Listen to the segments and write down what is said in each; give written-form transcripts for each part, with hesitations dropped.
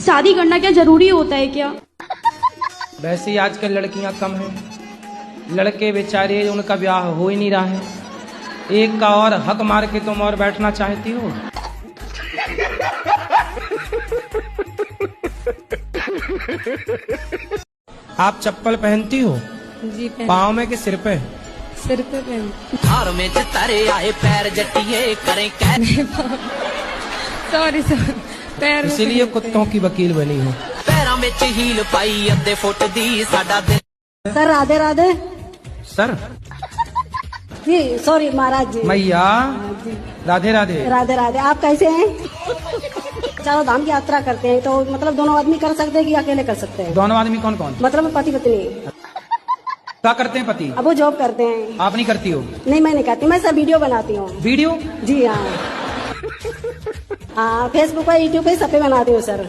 शादी करना क्या जरूरी होता है क्या? वैसे ही आजकल लड़कियां कम हैं, लड़के बेचारे उनका ब्याह हो ही नहीं रहा है। एक का और हक मार के तुम और बैठना चाहती हो। आप चप्पल पहनती हो? जी पाँव में कि सिर पे? सिर पे पहन। हार में तारे आए पैर जटिए करें सॉरी सर, पैर इसीलिए कुत्तों की वकील बनी हो। पैरों में हील पाई अद्धे फुट दी साडा दिल। सर राधे राधे। सर जी सॉरी महाराज जी। मैया राधे राधे। राधे राधे। आप कैसे हैं? चारों धाम की यात्रा करते हैं तो मतलब दोनों आदमी कर सकते हैं कि अकेले कर सकते हैं? दोनों आदमी कौन कौन? मतलब पति पत्नी। क्या करते हैं पति? अब वो जॉब करते हैं। आप नहीं करती हो? नहीं मैं नहीं करती, मैं सब वीडियो बनाती हूँ। वीडियो? जी हाँ। हाँ फेसबुक पे यूट्यूब पे सब पे बनाती हूँ सर।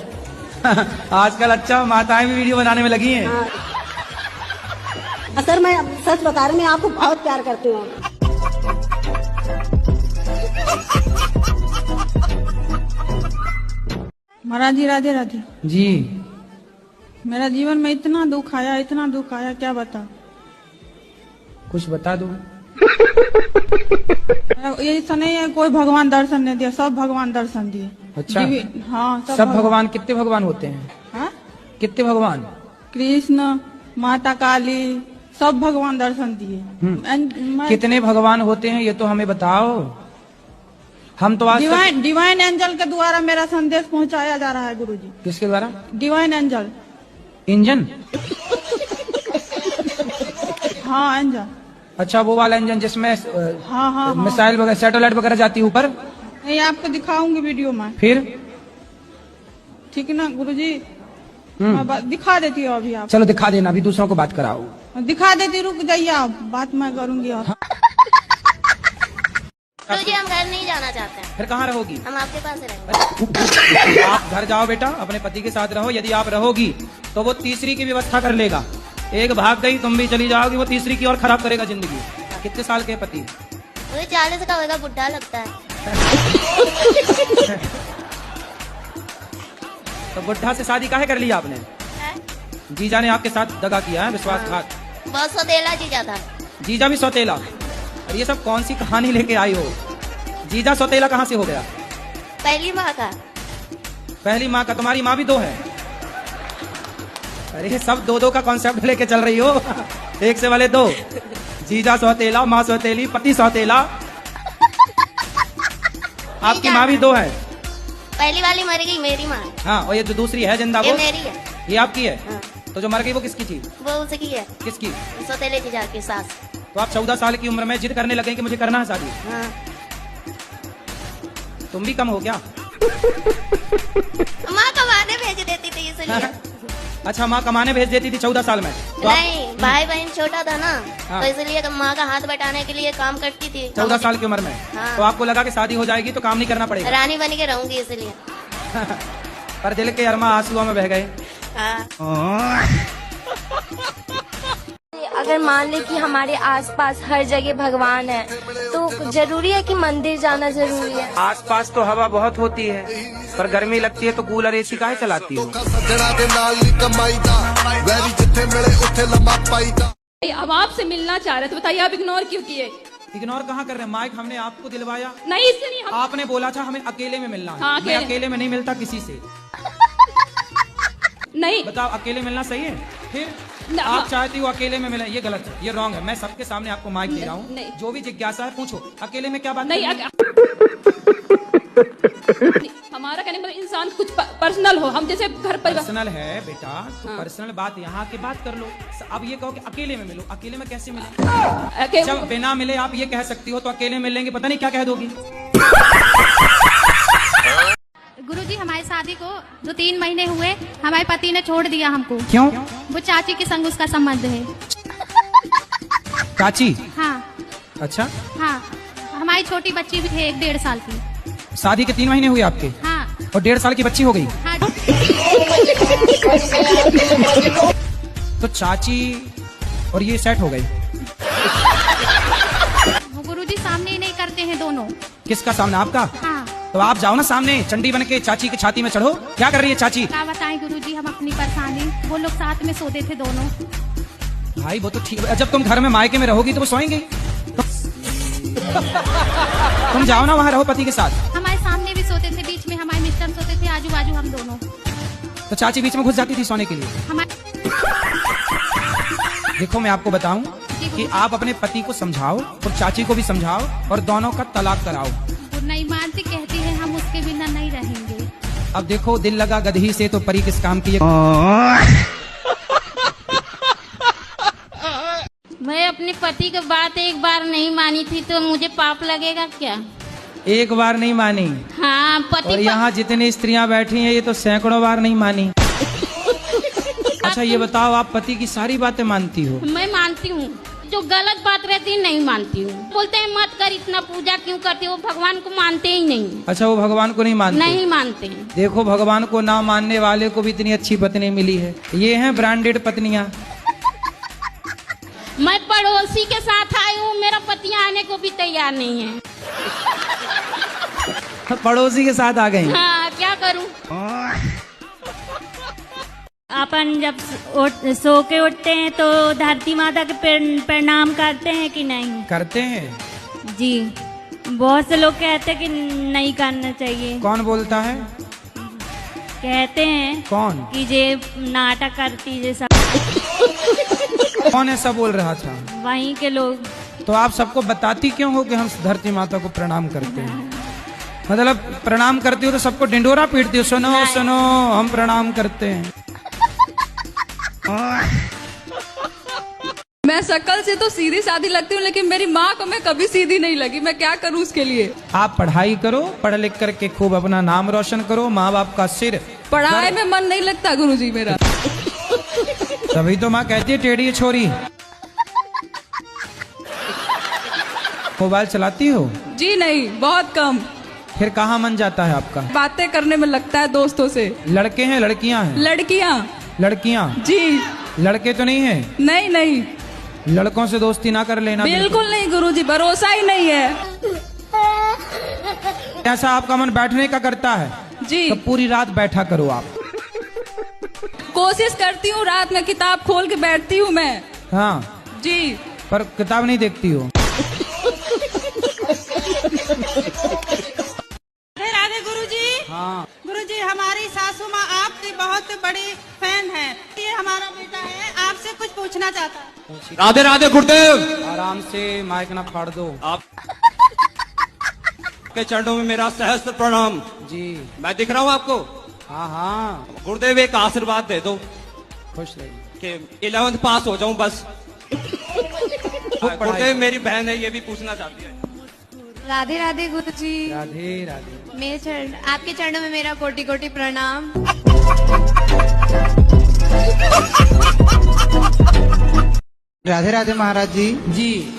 आजकल अच्छा माताएं भी वीडियो बनाने में लगी हैं। हाँ। सर मैं सच बता रही हूँ, मैं आपको बहुत प्यार करती हूँ। महाराज जी राधे राधे जी। मेरा जीवन में इतना दुख आया, इतना दुख आया, क्या बता। कुछ बता दो। ये ऐसा नहीं है कोई भगवान दर्शन नहीं दिया, सब भगवान दर्शन दिए। अच्छा हाँ सब भगवान। कितने भगवान होते हैं? हाँ? कितने भगवान? कृष्ण, माता काली, सब भगवान दर्शन दिए। कितने भगवान होते हैं ये तो हमें बताओ। हम तो आज डिवाइन एंजल के द्वारा मेरा संदेश पहुंचाया जा रहा है गुरुजी। किसके द्वारा? Divine angel. इंजन? हाँ एंजल। अच्छा वो वाला इंजन जिसमें हाँ। मिसाइल वगैरह सैटेलाइट वगैरह जाती है ऊपर? नहीं आपको दिखाऊंगी वीडियो में। फिर ठीक है ना गुरुजी? मैं दिखा देती हूँ अभी। आप चलो दिखा देना, अभी दूसरों को बात कराओ। दिखा देती, रुक जाइए आप, बात मैं करूंगी। और गुरुजी हम घर नहीं जाना चाहते हैं। फिर कहाँ रहोगी? हम आपके पास ही रहेंगे। आप घर जाओ बेटा, अपने पति के साथ रहो। यदि आप रहोगी तो वो तीसरी की व्यवस्था कर लेगा। एक भाग गई, तुम भी चली जाओगी, वो तीसरी की और खराब करेगा जिंदगी। कितने साल के पति? मुझे 40 का होगा, बुढ़ा लगता है। तो बुढ़ा से शादी काहे कर लिया आपने? जीजा ने आपके साथ दगा किया है, विश्वासघात। बहुत सौतेला जीजा था। जीजा भी सौतेला? और ये सब कौन सी कहानी लेके आई हो? जीजा सौतेला कहाँ से हो गया? पहली माँ का। पहली माँ का? तुम्हारी माँ भी दो है? अरे सब दो का कॉन्सेप्ट लेके चल रही हो। एक से वाले दो। जीजा सौतेला, माँ सौतेली, पति सौतेला। आपकी माँ भी दो है? पहली वाली मर गई, मेरी माँ। हाँ, और ये जो दूसरी है जिंदा, ये वो मेरी है। ये आपकी है? हाँ। तो जो मर गई वो किसकी थी? वो उसकी है। किसकी? सौतेले जीजा की सास। तो आप 14 साल की उम्र में जिद करने लगे कि मुझे करना है शादी। हाँ। तुम भी कम हो क्या? माँ कमाने भेज देती थी इसलिए। अच्छा माँ कमाने भेज देती थी 14 साल में? तो नहीं, भाई बहन छोटा था ना। हाँ। तो इसलिए माँ का हाथ बटाने के लिए काम करती थी। 14 साल की उम्र में? हाँ। तो आपको लगा कि शादी हो जाएगी तो काम नहीं करना पड़ेगा? रानी बन के रहूंगी इसलिए। पर दिल के अरमा आंसुओं में बह गए। हाँ। अगर मान ले कि हमारे आसपास हर जगह भगवान है तो जरूरी है कि मंदिर जाना जरूरी है? आसपास तो हवा बहुत होती है, पर गर्मी लगती है तो कूलर एसी काहे चलाती हो? अब आपसे मिलना चाह रहे थे, बताइए आप इग्नोर क्यों किए? इग्नोर कहाँ कर रहे हैं? माइक हमने आपको दिलवाया। नहीं इससे नहीं हम... आपने बोला था हमें अकेले में मिलना है। हाँ, मैं अकेले में नहीं मिलता किसी से। नहीं बताओ अकेले मिलना सही है? फिर आप चाहती हो अकेले में मिले, ये गलत है, ये रॉन्ग है। मैं सबके सामने आपको माइक दे रहा हूँ, जो भी जिज्ञासा है पूछो। अकेले में क्या बात नहीं हमारा कहने मतलब इंसान कुछ पर्सनल हो, हम जैसे घर पर पर्सनल है बेटा, तो पर्सनल बात यहाँ की बात कर लो। अब ये कहो कि अकेले में मिलो, अकेले में कैसे मिले? जब बिना मिले आप ये कह सकती हो तो अकेले मिलेंगे पता नहीं क्या कह दोगी। गुरुजी हमारी शादी को 2-3 महीने हुए, हमारे पति ने छोड़ दिया हमको। क्यों? वो चाची के संग उसका संबंध है। चाची? हाँ। अच्छा। हाँ, हमारी छोटी बच्ची भी है 1-1.5 साल की। शादी के 3 महीने हुए आपके? हाँ। और 1.5 साल की बच्ची हो गई? हाँ। तो चाची और ये सेट हो गई? गुरुजी सामने नहीं करते हैं दोनों। किसका सामना? आपका? हाँ। तो आप जाओ ना सामने, चंडी बन के चाची की छाती में चढ़ो। क्या कर रही है चाची? क्या बताएं गुरुजी हम अपनी परेशानी, वो लोग साथ में सोते थे दोनों। भाई वो तो ठीक है, जब तुम घर में मायके में रहोगी तो वो सोएंगे। तुम जाओ ना वहाँ रहो पति के साथ। हमारे सामने भी सोते थे, बीच में हमारे मिस्टर सोते थे, आजू बाजू हम दोनों। तो चाची बीच में घुस जाती थी सोने के लिए। हमारे देखो मैं आपको बताऊं कि आप अपने पति को समझाओ और चाची को भी समझाओ और दोनों का तलाक कराओ। वो नहीं मानती, कहती है हम उसके बिना नहीं रहेंगे। अब देखो दिल लगा गधी से तो परी किस काम की है। मैं अपने पति की बात एक बार नहीं मानी थी तो मुझे पाप लगेगा क्या? एक बार नहीं मानी? हाँ और पति यहाँ जितनी स्त्रियां बैठी हैं ये तो सैकड़ों बार नहीं मानी। अच्छा ये बताओ, आप पति की सारी बातें मानती हो? मैं मानती हूँ, जो गलत बात रहती है नहीं मानती हूँ। बोलते हैं मत कर, इतना पूजा क्यों करती हो? भगवान को मानते ही नहीं। अच्छा वो भगवान को नहीं मानते? नहीं मानते हैं। देखो भगवान को ना मानने वाले को भी इतनी अच्छी पत्नी मिली है। ये हैं ब्रांडेड पत्नियां। मैं पड़ोसी के साथ आई हूँ, मेरा पति आने को भी तैयार नहीं है। पड़ोसी के साथ आ गई? हाँ क्या करूँ? अपन जब सो के उठते हैं तो धरती माता के प्रणाम करते हैं कि नहीं? करते हैं जी। बहुत से लोग कहते हैं कि नहीं करना चाहिए। कौन बोलता है? कहते हैं कौन? कि जे नाटक करती जैसा। कौन ऐसा बोल रहा था? वहीं के लोग। तो आप सबको बताती क्यों हो कि हम धरती माता को प्रणाम करते हैं? मतलब प्रणाम करती हो तो सबको डिंडोरा पीटती हो, सुनो सुनो हम प्रणाम करते हैं। मैं शक्ल से तो सीधी सादी लगती हूँ, लेकिन मेरी माँ को मैं कभी सीधी नहीं लगी। मैं क्या करूँ उसके लिए? आप पढ़ाई करो, पढ़ लिख करके खूब अपना नाम रोशन करो, माँ बाप का सिर। पढ़ाई में मन नहीं लगता गुरुजी मेरा। तभी तो माँ कहती है टेढ़ी है छोरी। मोबाइल चलाती हो? जी नहीं, बहुत कम। फिर कहाँ मन जाता है आपका? बातें करने में लगता है दोस्तों से। लड़के हैं लड़कियां हैं? लड़कियाँ। लड़कियां? जी। लड़के तो नहीं है? नहीं नहीं, लड़कों से दोस्ती ना कर लेना। बिल्कुल नहीं गुरुजी, भरोसा ही नहीं है। ऐसा आपका मन बैठने का करता है? जी। तो पूरी रात बैठा करो आप। कोशिश करती हूँ, रात में किताब खोल के बैठती हूँ मैं। हाँ जी। पर किताब नहीं देखती हो? राधे गुरुजी। हाँ गुरुजी, हमारी सासू माँ आपकी बहुत बड़ी फैन है। ये हमारा बेटा है, आपसे कुछ पूछना चाहता है। राधे राधे गुरुदेव। आराम से, माइक ना फाड़ दो। आप के चरणों में मेरा सहस्त्र प्रणाम। जी। मैं दिख रहा हूँ आपको? हाँ हाँ। गुरुदेव एक आशीर्वाद दे दो खुश रहिए कि 11th पास हो जाऊं बस। गुरुदेव मेरी बहन है, ये भी पूछना चाहती है। राधे राधे गुरुजी। राधे राधे। मेरे आपके चरणों में मेरा कोटि कोटि प्रणाम। राधे राधे महाराज जी। जी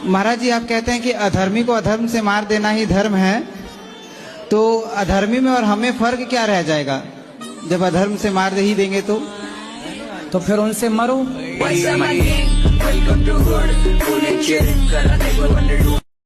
महाराज जी, आप कहते हैं कि अधर्मी को अधर्म से मार देना ही धर्म है, तो अधर्मी में और हमें फर्क क्या रह जाएगा जब अधर्म से मार ही देंगे तो फिर उनसे मरो।